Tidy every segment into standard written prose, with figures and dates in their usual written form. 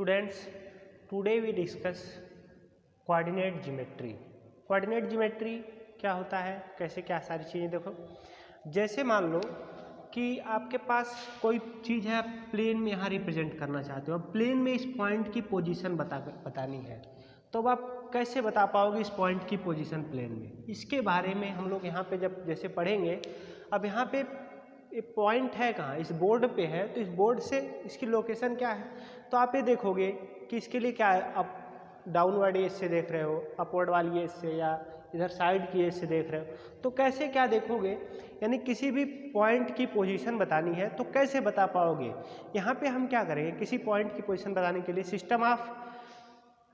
Students, today we discuss coordinate geometry. Coordinate geometry क्या होता है, कैसे क्या सारी चीज़ें देखो। जैसे मान लो कि आपके पास कोई चीज़ है, आप प्लेन में यहाँ रिप्रेजेंट करना चाहते हो, अब प्लेन में इस पॉइंट की पोजीशन बतानी है, तो अब आप कैसे बता पाओगे इस पॉइंट की पोजीशन प्लेन में। इसके बारे में हम लोग यहाँ पे जब जैसे पढ़ेंगे, अब यहाँ पे एक पॉइंट है कहाँ, इस बोर्ड पे है, तो इस बोर्ड से इसकी लोकेशन क्या है, तो आप ये देखोगे कि इसके लिए क्या है, आप डाउनवर्ड एज से देख रहे हो, अपवर्ड वाली एज से, या इधर साइड की एज से देख रहे हो, तो कैसे क्या देखोगे, यानी किसी भी पॉइंट की पोजीशन बतानी है तो कैसे बता पाओगे। यहाँ पे हम क्या करेंगे, किसी पॉइंट की पोजीशन बताने के लिए सिस्टम ऑफ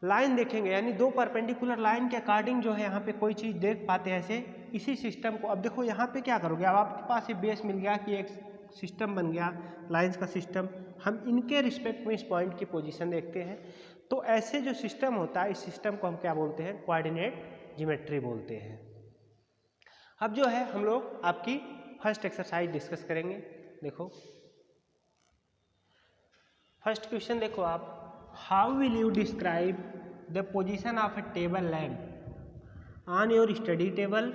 लाइन देखेंगे, यानी दो परपेंडिकुलर लाइन के अकॉर्डिंग जो है यहाँ पे कोई चीज़ देख पाते हैं ऐसे, इसी सिस्टम को। अब देखो यहाँ पे क्या करोगे, अब आपके पास ये बेस मिल गया कि एक सिस्टम बन गया लाइंस का सिस्टम, हम इनके रिस्पेक्ट में इस पॉइंट की पोजीशन देखते हैं। तो ऐसे जो सिस्टम होता है, इस सिस्टम को हम क्या बोलते हैं, कोऑर्डिनेट ज्योमेट्री बोलते हैं। अब जो है हम लोग आपकी फर्स्ट एक्सरसाइज डिस्कस करेंगे। देखो फर्स्ट क्वेश्चन देखो आप, how will you describe the position of a table lamp on your study table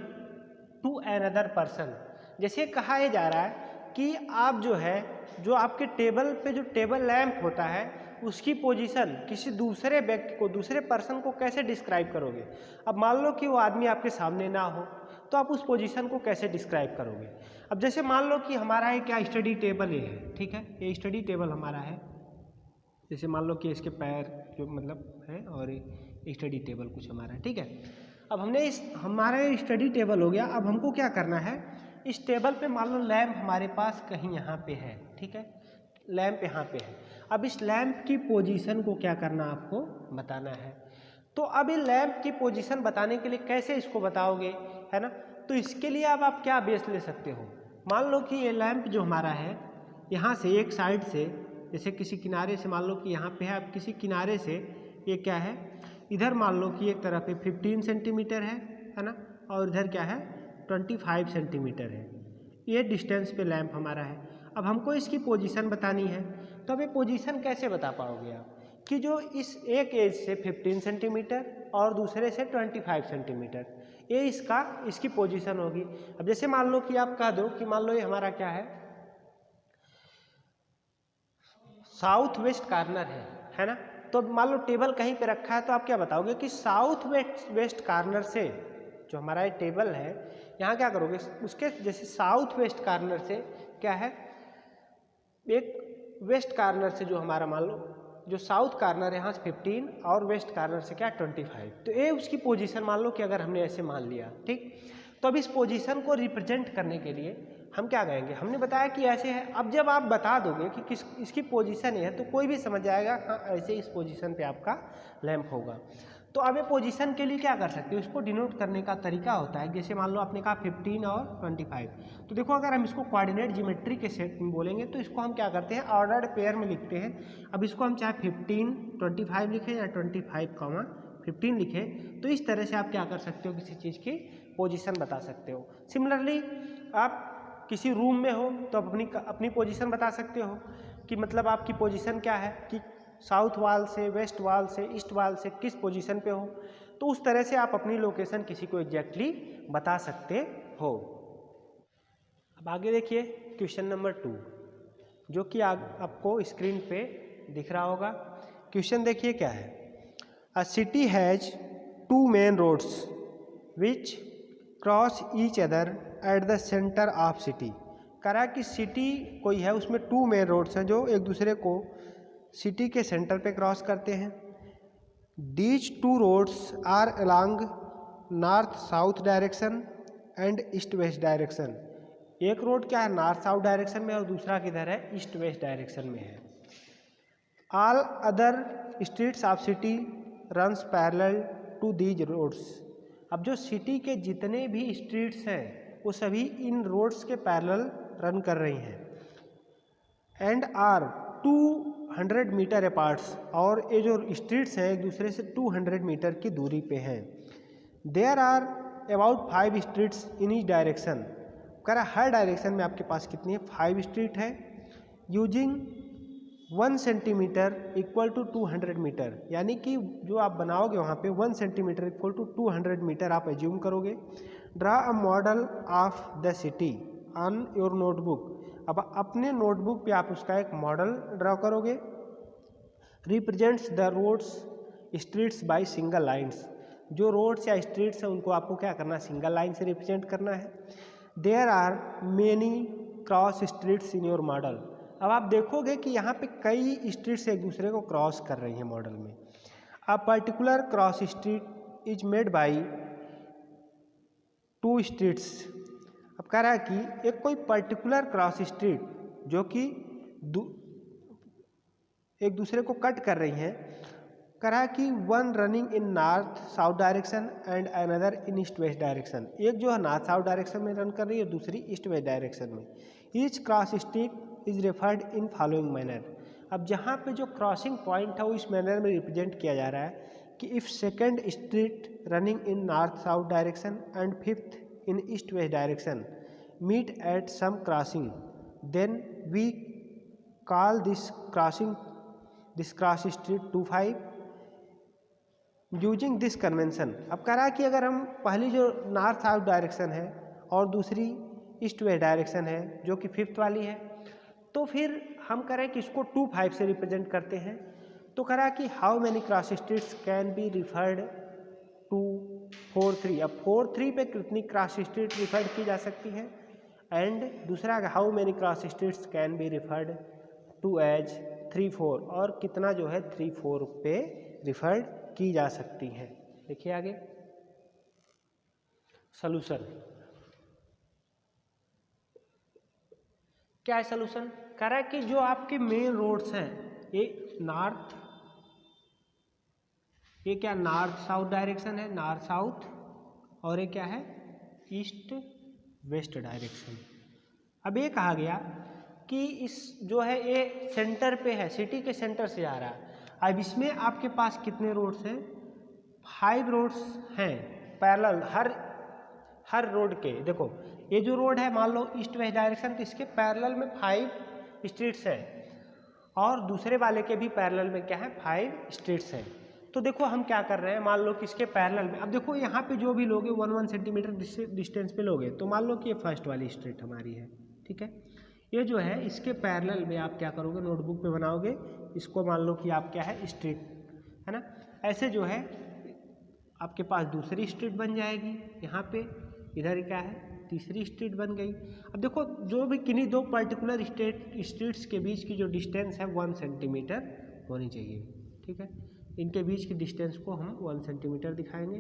to another person. जैसे कहा यह जा रहा है कि आप जो है, जो आपके टेबल पे जो टेबल लैम्प होता है उसकी पोजीशन किसी दूसरे व्यक्ति को, दूसरे पर्सन को कैसे डिस्क्राइब करोगे। अब मान लो कि वो आदमी आपके सामने ना हो, तो आप उस पोजीशन को कैसे डिस्क्राइब करोगे। अब जैसे मान लो कि हमारा है क्या, स्टडी टेबल ये है, ठीक है, ये स्टडी टेबल हमारा है। जैसे मान लो कि इसके पैर जो मतलब है और स्टडी टेबल कुछ हमारा है, ठीक है। अब हमने हमारा स्टडी टेबल हो गया। अब हमको क्या करना है, इस टेबल पे मान लो लैंप हमारे पास कहीं यहाँ पे है, ठीक है, लैंप यहाँ पे है। अब इस लैंप की पोजीशन को क्या करना, आपको बताना है। तो अब ये लैंप की पोजीशन बताने के लिए कैसे इसको बताओगे, है ना। तो इसके लिए अब आप क्या बेस ले सकते हो, मान लो कि ये लैंप जो हमारा है, यहाँ से एक साइड से, जैसे किसी किनारे से, मान लो कि यहाँ पे है, अब किसी किनारे से ये क्या है, इधर मान लो कि एक तरफ पे 15 सेंटीमीटर है ना, और इधर क्या है 25 सेंटीमीटर है। ये डिस्टेंस पे लैंप हमारा है। अब हमको इसकी पोजीशन बतानी है, तो अब ये पोजीशन कैसे बता पाओगे आप, कि जो इस एक एज से 15 सेंटीमीटर और दूसरे से 25 सेंटीमीटर, ये इसकी पोजीशन होगी। अब जैसे मान लो कि आप कह दो कि मान लो ये हमारा क्या है, साउथ वेस्ट कॉर्नर है ना। तो मान लो टेबल कहीं पे रखा है, तो आप क्या बताओगे कि साउथ वेस्ट कॉर्नर से जो हमारा ये टेबल है, यहाँ क्या करोगे, उसके जैसे साउथ वेस्ट कॉर्नर से क्या है, एक वेस्ट कॉर्नर से जो हमारा मान लो जो साउथ कॉर्नर है यहाँ से 15 और वेस्ट कॉर्नर से क्या 25, तो ये उसकी पोजीशन मान लो कि अगर हमने ऐसे मान लिया, ठीक। तो अब इस पोजीशन को रिप्रेजेंट करने के लिए हम क्या कहेंगे, हमने बताया कि ऐसे है। अब जब आप बता दोगे कि इसकी पोजीशन है, तो कोई भी समझ जाएगा हाँ ऐसे इस पोजीशन पे आपका लैंप होगा। तो अब ये पोजीशन के लिए क्या कर सकते हो, इसको डिनोट करने का तरीका होता है। जैसे मान लो आपने कहा 15 और 25, तो देखो अगर हम इसको कोऑर्डिनेट ज्योमेट्री के सेट में बोलेंगे, तो इसको हम क्या करते हैं, ऑर्डर्ड पेयर में लिखते हैं। अब इसको हम चाहे 15 25 लिखें या 25, 15 लिखें, तो इस तरह से आप क्या कर सकते हो, किसी चीज़ की पोजीशन बता सकते हो। सिमिलरली आप किसी रूम में हो तो आप अपनी पोजीशन बता सकते हो, कि मतलब आपकी पोजीशन क्या है, कि साउथ वॉल से, वेस्ट वॉल से, ईस्ट वॉल से किस पोजीशन पे हो। तो उस तरह से आप अपनी लोकेशन किसी को एग्जैक्टली बता सकते हो। अब आगे देखिए क्वेश्चन नंबर 2, जो कि आपको स्क्रीन पे दिख रहा होगा। क्वेश्चन देखिए क्या है, a city has 2 main roads which cross each other at the centre of city. कह रहा है कि सिटी कोई है, उसमें 2 मेन रोड्स हैं जो एक दूसरे को सिटी के सेंटर पे क्रॉस करते हैं। These 2 roads are along north south direction and east west direction. एक रोड क्या है, नॉर्थ साउथ डायरेक्शन में, और दूसरा किधर है, ईस्ट वेस्ट डायरेक्शन में है। All other streets of city runs parallel to these roads. अब जो सिटी के जितने भी स्ट्रीट्स हैं वो सभी इन रोड्स के पैरेलल रन कर रही हैं। एंड आर 200 मीटर अपार्ट्स, और ये जो स्ट्रीट्स हैं एक दूसरे से 200 मीटर की दूरी पे हैं। There are about 5 streets in each direction. कह रहा हर डायरेक्शन में आपके पास कितनी है, 5 स्ट्रीट है। Using 1 centimetre equal to 200 metre, यानी कि जो आप बनाओगे वहाँ पे 1 सेंटीमीटर इक्वल टू 200 मीटर आप एज्यूम करोगे। Draw a model of the city on your notebook. अब अपने नोटबुक पे आप उसका एक मॉडल ड्रा करोगे। Represents the roads streets by single lines. जो रोड्स या स्ट्रीट्स हैं उनको आपको क्या करना है, सिंगल लाइन से रिप्रेजेंट करना है। There are many cross streets in your model. अब आप देखोगे कि यहाँ पे कई स्ट्रीट्स एक दूसरे को क्रॉस कर रही हैं मॉडल में। A particular cross street is made by 2 streets. अब कह रहा है कि एक कोई पर्टिकुलर क्रॉस स्ट्रीट जो कि एक दूसरे को कट कर रही हैं, कह रहा है कि one running in north south direction and another in east west direction. एक जो है नॉर्थ साउथ डायरेक्शन में रन कर रही है, दूसरी ईस्ट वेस्ट डायरेक्शन में। Each cross street is referred in following manner. अब जहाँ पे जो क्रॉसिंग पॉइंट है वो इस मैनर में रिप्रेजेंट किया जा रहा है कि if second street running in north south direction and fifth in east west direction meet at some crossing, then we call this cross street 25 using this convention. अब कह रहा है कि अगर हम पहली जो नॉर्थ साउथ डायरेक्शन है और दूसरी ईस्ट वेस्ट डायरेक्शन है जो कि फिफ्थ वाली है, तो फिर हम करें कि इसको 25 से रिप्रेजेंट करते हैं। तो कह रहा है कि how many cross streets can be referred to 4-3। अब 4-3 पे कितनी क्रॉस स्ट्रीट रिफर्ड की जा सकती है। एंड दूसरा how many cross streets can be referred to as 3-4, और कितना जो है 3-4 पे रिफर्ड की जा सकती हैं। देखिए आगे सॉल्यूशन क्या है। सॉल्यूशन कह रहा है कि जो आपके मेन रोड्स हैं ये नॉर्थ, ये क्या नॉर्थ साउथ डायरेक्शन है, नॉर्थ साउथ, और ये क्या है ईस्ट वेस्ट डायरेक्शन। अब ये कहा गया कि इस जो है ये सेंटर पे है, सिटी के सेंटर से आ रहा है। अब इसमें आपके पास कितने रोड्स हैं, 5 रोड्स हैं पैरेलल हर रोड के। देखो ये जो रोड है मान लो ईस्ट वेस्ट डायरेक्शन, तो इसके पैरेलल में 5 स्ट्रीट्स हैं और दूसरे वाले के भी पैरेलल में क्या है 5 स्ट्रीट्स हैं। तो देखो हम क्या कर रहे हैं, मान लो कि इसके पैरेलल में, अब देखो यहाँ पे जो भी लोगे 1-1 सेंटीमीटर डिस्टेंस पे लोगे, तो मान लो कि ये फर्स्ट वाली स्ट्रीट हमारी है, ठीक है। ये जो है इसके पैरेलल में आप क्या करोगे, नोटबुक पे बनाओगे, इसको मान लो कि आप क्या है स्ट्रीट है ना। ऐसे जो है आपके पास दूसरी स्ट्रीट बन जाएगी, यहाँ पे इधर क्या है तीसरी स्ट्रीट बन गई। अब देखो जो भी किन्हीं 2 पर्टिकुलर स्ट्रीट्स के बीच की जो डिस्टेंस है 1 सेंटीमीटर होनी चाहिए, ठीक है। इनके बीच की डिस्टेंस को हम 1 सेंटीमीटर दिखाएंगे।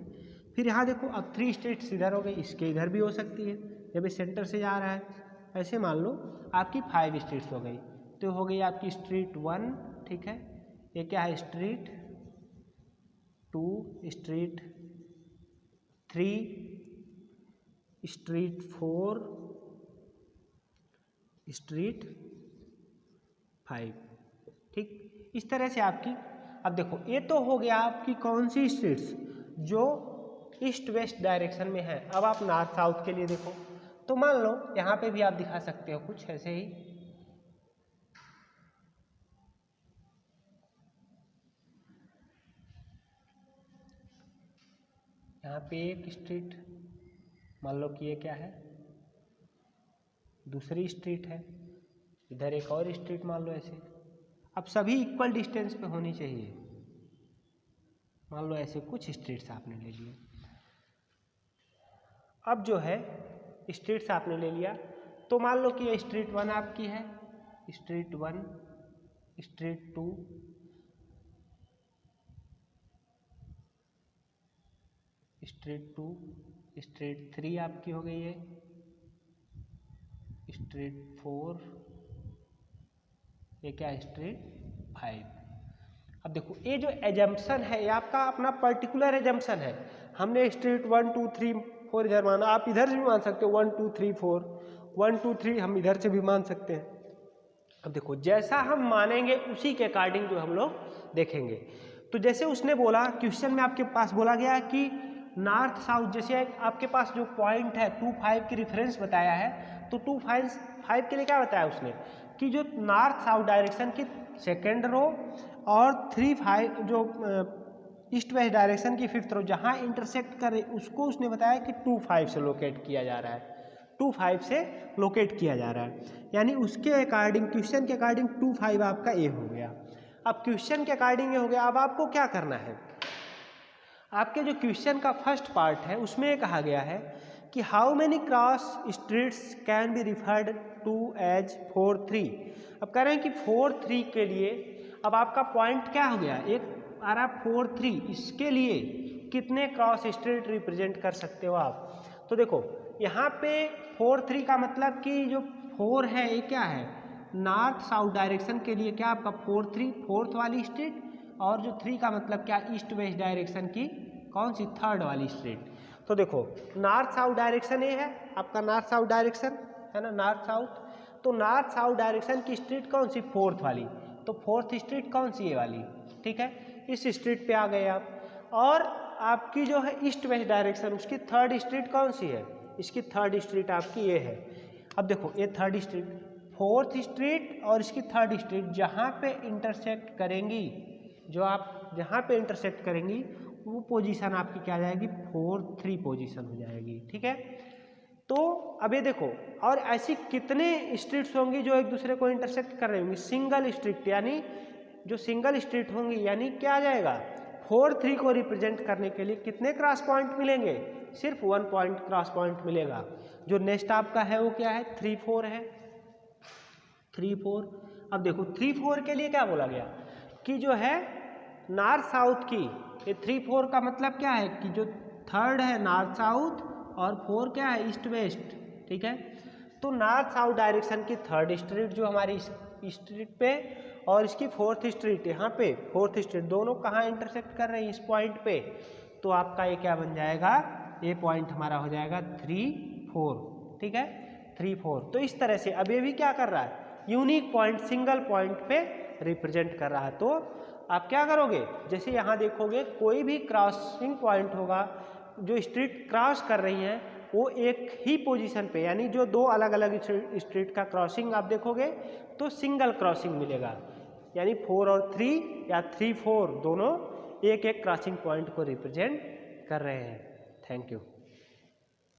फिर यहाँ देखो अब 3 स्ट्रीट्स इधर हो गई, इसके इधर भी हो सकती है जब इस सेंटर से जा रहा है। ऐसे मान लो आपकी 5 स्ट्रीट्स हो गई, तो हो गई आपकी स्ट्रीट 1, ठीक है। ये क्या है स्ट्रीट 2, स्ट्रीट 3, स्ट्रीट 4, स्ट्रीट 5, ठीक। इस तरह से आपकी, अब देखो ये तो हो गया आपकी कौन सी स्ट्रीट्स जो ईस्ट वेस्ट डायरेक्शन में है। अब आप नॉर्थ साउथ के लिए देखो, तो मान लो यहाँ पे भी आप दिखा सकते हो कुछ ऐसे ही, यहाँ पे एक स्ट्रीट मान लो कि ये क्या है दूसरी स्ट्रीट है, इधर एक और स्ट्रीट मान लो ऐसे। अब सभी इक्वल डिस्टेंस पे होनी चाहिए, मान लो ऐसे कुछ स्ट्रीट्स आपने ले लिए। अब जो है स्ट्रीट्स आपने ले लिया, तो मान लो कि ये स्ट्रीट 1 आपकी है, स्ट्रीट 1, स्ट्रीट 2, स्ट्रीट 2, स्ट्रीट 3 आपकी हो गई है, स्ट्रीट 4, ये क्या है स्ट्रीट 5। अब देखो ये जो एजम्पशन है ये आपका अपना पर्टिकुलर एजम्पशन है। हमने स्ट्रीट 1, 2, 3, 4 इधर माना, आप इधर से भी मान सकते हो 1, 2, 3, 4, 1, 2, 3 हम इधर से भी मान सकते हैं। अब देखो जैसा हम मानेंगे उसी के अकॉर्डिंग जो हम लोग देखेंगे। तो जैसे उसने बोला क्वेश्चन में आपके पास बोला गया कि नॉर्थ साउथ, जैसे आपके पास जो पॉइंट है 2-5 की रेफरेंस बताया है, तो 2-5 के लिए क्या बताया उसने कि जो नॉर्थ साउथ डायरेक्शन की सेकेंड रो, और 3 5 जो ईस्ट वेस्ट डायरेक्शन की 5th रो जहाँ इंटरसेक्ट करे उसको उसने बताया कि 2 5 से लोकेट किया जा रहा है, 2 5 से लोकेट किया जा रहा है। यानी उसके अकॉर्डिंग, क्वेश्चन के अकॉर्डिंग 2 5 आपका ए हो गया। अब क्वेश्चन के अकॉर्डिंग ये हो गया। अब आपको क्या करना है, आपके जो क्वेश्चन का फर्स्ट पार्ट है उसमें ये कहा गया है कि how many cross streets can be referred to as 4 3। अब कह रहे हैं कि 4 3 के लिए अब आपका पॉइंट क्या हो गया, एक आ रहा 4 3, इसके लिए कितने क्रॉस स्ट्रीट रिप्रेजेंट कर सकते हो आप। तो देखो यहाँ पे 4 3 का मतलब कि जो 4 है ये क्या है, नॉर्थ साउथ डायरेक्शन के लिए क्या आपका 4 3 4th वाली स्ट्रीट, और जो 3 का मतलब क्या ईस्ट वेस्ट डायरेक्शन की कौन सी 3rd वाली स्ट्रीट। तो देखो नॉर्थ साउथ डायरेक्शन ये है आपका, नॉर्थ साउथ डायरेक्शन है ना, नॉर्थ साउथ। तो नॉर्थ साउथ डायरेक्शन की स्ट्रीट कौन सी, 4th वाली, तो 4th स्ट्रीट कौन सी, ये वाली, ठीक है। इस स्ट्रीट पे आ गए आप। और आपकी जो है ईस्ट वेस्ट डायरेक्शन उसकी 3rd स्ट्रीट कौन सी है, इसकी 3rd स्ट्रीट आपकी ये है। अब देखो ये 3rd स्ट्रीट, 4th स्ट्रीट और इसकी 3rd स्ट्रीट जहाँ पे इंटरसेक्ट करेंगी, जो आप जहाँ पे इंटरसेक्ट करेंगी वो पोजीशन आपकी क्या आ जाएगी, 4 3 पोजीशन हो जाएगी, ठीक है। तो अब ये देखो और ऐसी कितने स्ट्रीट्स होंगी जो एक दूसरे को इंटरसेक्ट कर रही होंगी, सिंगल स्ट्रीट, यानी जो सिंगल स्ट्रीट होंगी, यानी क्या आ जाएगा 4 3 को रिप्रेजेंट करने के लिए कितने क्रॉस पॉइंट मिलेंगे, सिर्फ 1 पॉइंट क्रॉस पॉइंट मिलेगा। जो नेक्स्ट आपका है वो क्या है, 3 4 है, 3 4। अब देखो 3 4 के लिए क्या बोला गया कि जो है नॉर्थ साउथ की, ये 3 4 का मतलब क्या है कि जो 3rd है नॉर्थ साउथ और 4 क्या है ईस्ट वेस्ट, ठीक है। तो नॉर्थ साउथ डायरेक्शन की 3rd स्ट्रीट जो हमारी स्ट्रीट पे और इसकी 4th स्ट्रीट यहाँ पे 4th स्ट्रीट दोनों कहाँ इंटरसेक्ट कर रहे हैं, इस पॉइंट पे। तो आपका ये क्या बन जाएगा, ये पॉइंट हमारा हो जाएगा 3 4, ठीक है, 3 4। तो इस तरह से अब ये भी क्या कर रहा है, यूनिक पॉइंट, सिंगल पॉइंट पे रिप्रेजेंट कर रहा है। तो आप क्या करोगे, जैसे यहाँ देखोगे कोई भी क्रॉसिंग पॉइंट होगा, जो स्ट्रीट क्रॉस कर रही हैं वो एक ही पोजीशन पे, यानी जो 2 अलग अलग स्ट्रीट का क्रॉसिंग आप देखोगे तो सिंगल क्रॉसिंग मिलेगा, यानी 4 और 3 या 3 4 दोनों एक एक क्रॉसिंग पॉइंट को रिप्रेजेंट कर रहे हैं। Thank you.